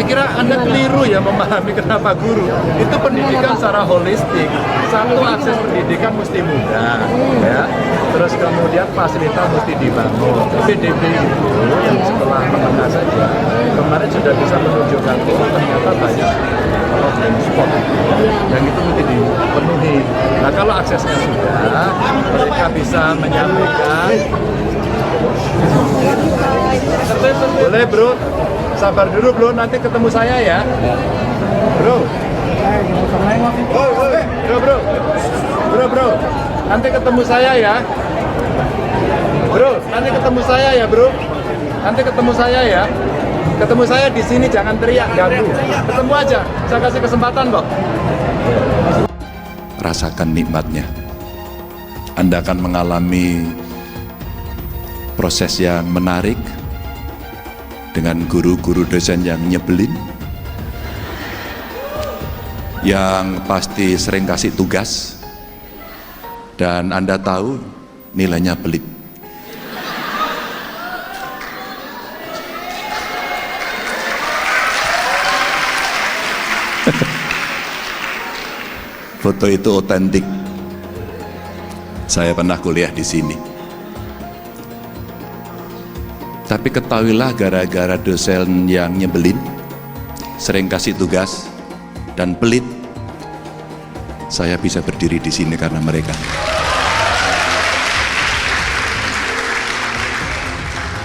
kira Anda keliru ya memahami kenapa guru. Itu pendidikan secara holistik. Satu, akses pendidikan mesti mudah, ya. Terus kemudian fasilitas mesti dibangun. PDB itu yang setelah menengah saja kemarin sudah bisa menunjukkan ternyata banyak problem spot yang itu mesti dipenuhi. Nah kalau aksesnya sudah, mereka bisa menyampaikan. Boleh bro, sabar dulu bro, nanti ketemu saya ya. Bro, bro, nanti ketemu saya ya. Bro, nanti ketemu saya ya bro. Nanti ketemu saya ya. Ketemu saya di sini, jangan teriak, ganggu. Ketemu aja, saya kasih kesempatan kok. Rasakan nikmatnya. Anda akan mengalami proses yang menarik dengan guru-guru dosen yang nyebelin, yang pasti sering kasih tugas, dan Anda tahu nilainya pelit. Foto itu otentik. Saya pernah kuliah di sini. Tapi ketahuilah, gara-gara dosen yang nyebelin, sering kasih tugas, dan pelit, saya bisa berdiri di sini karena mereka.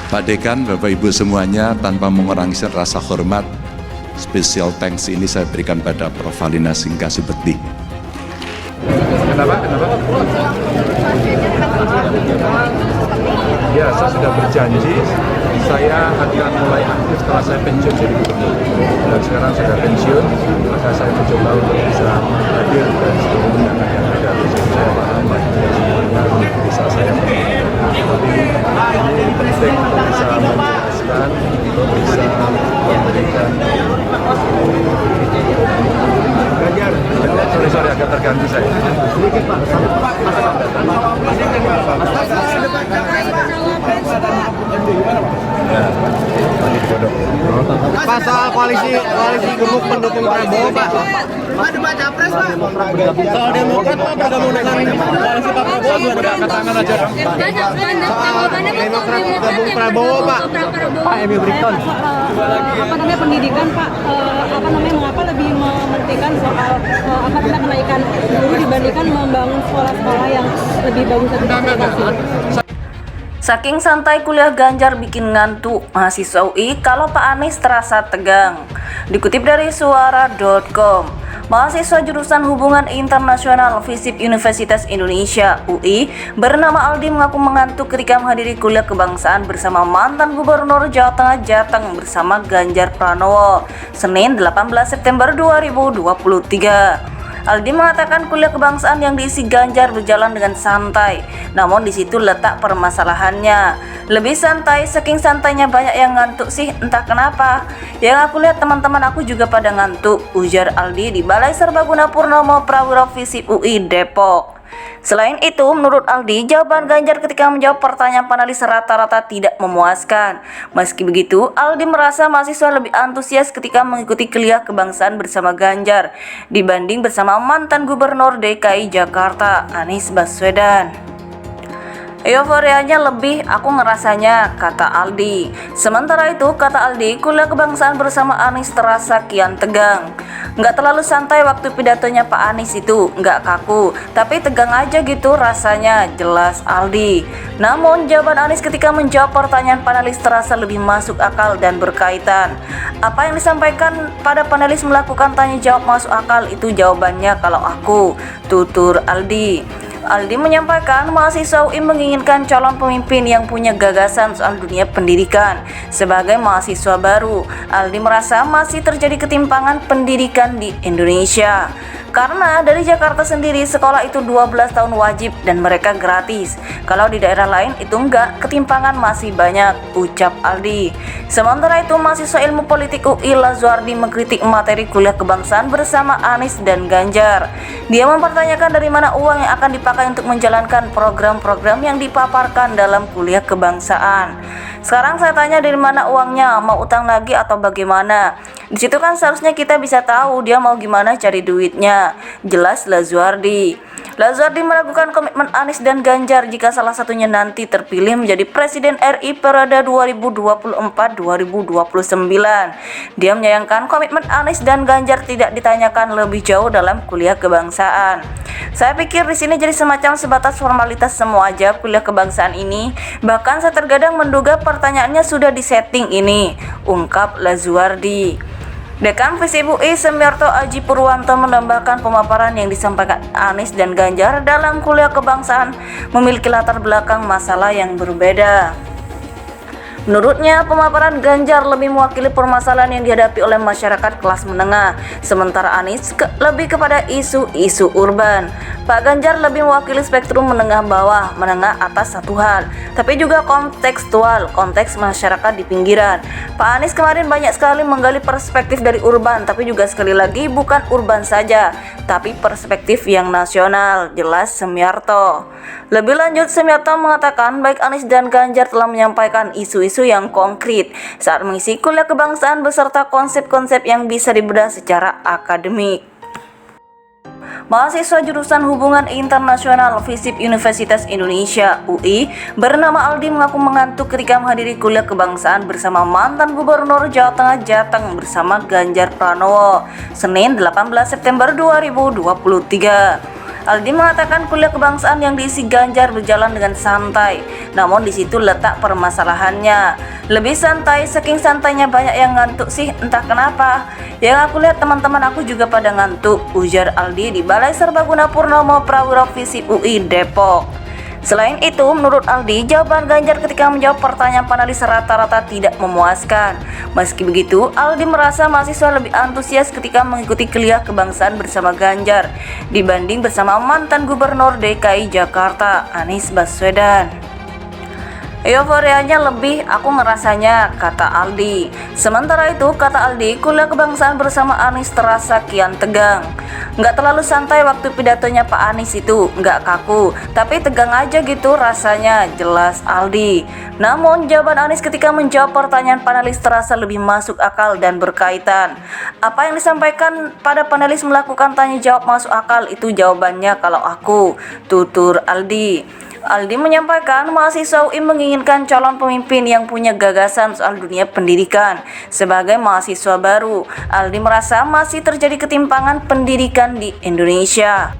Pak Dekan, Bapak Ibu semuanya, tanpa mengurangi rasa hormat, special thanks ini saya berikan pada Prof. Valina Singkasubekti. Kenapa? Ya, saya sudah berjanji saya akan mulai aktif setelah saya pensiun jadi gubernur. Dan sekarang sudah pensiun, maka saya mencoba untuk bisa hadir dan seluruh undangan yang ada. Saya paham bahwa semuanya bisa saya penuhi. Tapi ini penting untuk bisa menjelaskan, untuk bisa memberikan. Sorry, agak terganggu saya. Sedikit Pak. Pak, soal koalisi gemuk pendukung Prabowo Pak. Ada baca pres Pak. Soal Demokrat Pak bergabung dengan koalisi Pak Prabowo gimana? Angkat tangan aja dong. Demokrat bergabung Prabowo Pak. Pak Emil Briton. Pendidikan Pak, mengapa lebih mementingkan soal kenaikan guru dibandingkan membangun sekolah-sekolah yang lebih bagus lagi? Saking santai kuliah Ganjar bikin ngantuk mahasiswa UI kalau Pak Anies terasa tegang. Dikutip dari suara.com, mahasiswa jurusan Hubungan Internasional FISIP Universitas Indonesia UI bernama Aldi mengaku mengantuk ketika menghadiri kuliah kebangsaan bersama mantan Gubernur Jawa Tengah Jateng bersama Ganjar Pranowo, Senin 18 September 2023. Aldi mengatakan kuliah kebangsaan yang diisi Ganjar berjalan dengan santai, namun di situ letak permasalahannya. Lebih santai, saking santainya banyak yang ngantuk sih, entah kenapa. Yang aku lihat teman-teman aku juga pada ngantuk, ujar Aldi di Balai Serbaguna Purnomo Prawiro FISIP UI Depok. Selain itu, menurut Aldi, jawaban Ganjar ketika menjawab pertanyaan panelis rata-rata tidak memuaskan. Meski begitu, Aldi merasa mahasiswa lebih antusias ketika mengikuti kuliah kebangsaan bersama Ganjar dibanding bersama mantan Gubernur DKI Jakarta, Anies Baswedan. Euforianya lebih aku ngerasanya, kata Aldi. Sementara itu, kata Aldi, kuliah kebangsaan bersama Anies terasa kian tegang. Nggak terlalu santai waktu pidatonya Pak Anies itu, nggak kaku, tapi tegang aja gitu rasanya, jelas Aldi. Namun, jawaban Anies ketika menjawab pertanyaan panelis terasa lebih masuk akal dan berkaitan. Apa yang disampaikan pada panelis melakukan tanya jawab masuk akal itu jawabannya kalau aku, tutur Aldi. Aldi menyampaikan mahasiswa UI menginginkan calon pemimpin yang punya gagasan soal dunia pendidikan. Sebagai mahasiswa baru, Aldi merasa masih terjadi ketimpangan pendidikan di Indonesia. Karena dari Jakarta sendiri sekolah itu 12 tahun wajib dan mereka gratis. Kalau di daerah lain itu enggak, ketimpangan masih banyak, ucap Aldi. Sementara itu mahasiswa ilmu politik UI Lazuardi mengkritik materi kuliah kebangsaan bersama Anies dan Ganjar. Dia mempertanyakan dari mana uang yang akan dipakai untuk menjalankan program-program yang dipaparkan dalam kuliah kebangsaan. Sekarang saya tanya dari mana uangnya, mau utang lagi atau bagaimana? Di situ kan seharusnya kita bisa tahu dia mau gimana cari duitnya, jelas Lazuardi. Lazuardi melakukan komitmen Anies dan Ganjar jika salah satunya nanti terpilih menjadi Presiden RI periode 2024-2029. Dia menyayangkan komitmen Anies dan Ganjar tidak ditanyakan lebih jauh dalam kuliah kebangsaan. Saya pikir di sini jadi semacam sebatas formalitas semua aja kuliah kebangsaan ini. Bahkan saya terkadang menduga pertanyaannya sudah disetting ini, ungkap Lazuardi. Dekan Visip UI Semiarto Aji Purwanto menambahkan pemaparan yang disampaikan Anies dan Ganjar dalam kuliah kebangsaan memiliki latar belakang masalah yang berbeda. Menurutnya, pemaparan Ganjar lebih mewakili permasalahan yang dihadapi oleh masyarakat kelas menengah, sementara Anies lebih kepada isu-isu urban. Pak Ganjar lebih mewakili spektrum menengah bawah, menengah atas satu hal, tapi juga kontekstual, konteks masyarakat di pinggiran. Pak Anies kemarin banyak sekali menggali perspektif dari urban, tapi juga sekali lagi bukan urban saja, tapi perspektif yang nasional, jelas Semiarto. Lebih lanjut, Semiarto mengatakan baik Anies dan Ganjar telah menyampaikan isu-isu yang konkret saat mengisi kuliah kebangsaan beserta konsep-konsep yang bisa dibedah secara akademik. Mahasiswa jurusan Hubungan Internasional Visip Universitas Indonesia UI bernama Aldi mengaku mengantuk ketika menghadiri kuliah kebangsaan bersama mantan Gubernur Jawa Tengah Jateng bersama Ganjar Pranowo, Senin 18 September 2023. Aldi mengatakan kuliah kebangsaan yang diisi Ganjar berjalan dengan santai, namun di situ letak permasalahannya. Lebih santai, saking santainya banyak yang ngantuk sih, entah kenapa. Yang aku lihat teman-teman aku juga pada ngantuk, ujar Aldi di Balai Serbaguna Purnomo Prawiro Visip UI Depok. Selain itu, menurut Aldi, jawaban Ganjar ketika menjawab pertanyaan panelis rata-rata tidak memuaskan. Meski begitu, Aldi merasa mahasiswa lebih antusias ketika mengikuti kuliah kebangsaan bersama Ganjar dibanding bersama mantan Gubernur DKI Jakarta, Anies Baswedan. Euforianya lebih aku ngerasanya, kata Aldi. Sementara itu, kata Aldi, kuliah kebangsaan bersama Anies terasa kian tegang. Nggak terlalu santai waktu pidatonya Pak Anies itu, nggak kaku, tapi tegang aja gitu rasanya, jelas Aldi. Namun, jawaban Anies ketika menjawab pertanyaan panelis terasa lebih masuk akal dan berkaitan. Apa yang disampaikan pada panelis melakukan tanya jawab masuk akal itu jawabannya kalau aku, tutur Aldi. Aldi menyampaikan mahasiswa UI menginginkan calon pemimpin yang punya gagasan soal dunia pendidikan. Sebagai mahasiswa baru, Aldi merasa masih terjadi ketimpangan pendidikan di Indonesia.